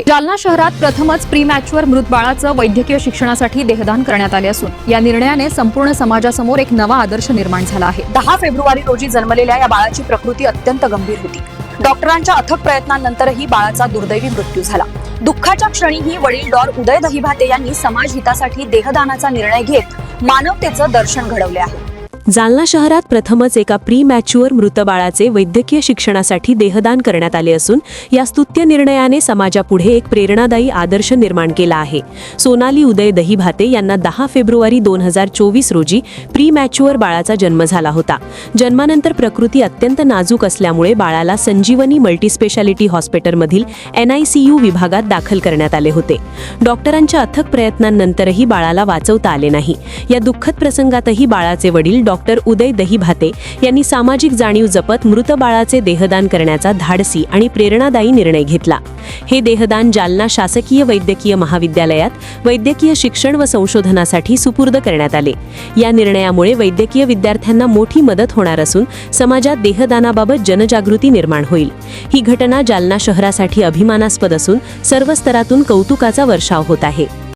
जालना शहरात प्रथमच pre mature मृत बाळाचं वैद्यकीय शिक्षणासाठी देहदान करण्यात आले असून या निर्णयाने संपूर्ण समाजासमोर एक नवा आदर्श निर्माण झाला आहे। 10 फेब्रुवारी रोजी जन्मलेल्या या बाळाची प्रकृती अत्यंत गंभीर होती। डॉक्टरांच्या अथक प्रयत्नांनंतरही बाळाचा दुर्दैवी मृत्यू झाला। दुःखाच्या क्षणीही वडील डॉ. उदय दहिभाते यांनी समाज हितासाठी देहदानाचा निर्णय घेत मानवतेचं दर्शन घडवले आहे। जालना शहरात प्रथमच एका प्री मॅच्युअर मृत बाळाचे वैद्यकीय शिक्षणासाठी देहदान करण्यात आले असून या स्तुत्य निर्णयाने समाजापुढे एक प्रेरणादायी आदर्श निर्माण केला आहे। सोनाली उदय दहिभाते यांना 10 फेब्रुवारी 2024 रोजी प्री मॅच्युअर बाळाचा जन्म झाला होता। जन्मानंतर प्रकृती अत्यंत नाजूक असल्यामुळे बाळाला संजीवनी मल्टीस्पेशालिटी हॉस्पिटलमधील NICU विभागात दाखल करण्यात आले होते। डॉक्टरांच्या अथक प्रयत्नांनंतरही बाळाला वाचवता आले नाही। या दुःखद प्रसंगातही बाळाचे वडील डॉ. उदय दहिभाते यांनी सामाजिक जाणीव जपत मृत बाळाचे देहदान करण्याचा धाडसी आणि प्रेरणादायी निर्णय घेतला। हे देहदान जालना शासकीय वैद्यकीय महाविद्यालयात वैद्यकीय शिक्षण व संशोधनासाठी सुपूर्द करण्यात आले। या निर्णयामुळे वैद्यकीय विद्यार्थ्यांना मोठी मदत होणार असून समाजात देहदानाबाबत जनजागृती निर्माण होईल। ही घटना जालना शहरासाठी अभिमानास्पद असून सर्व स्तरातून कौतुकाचा वर्षाव होत आहे।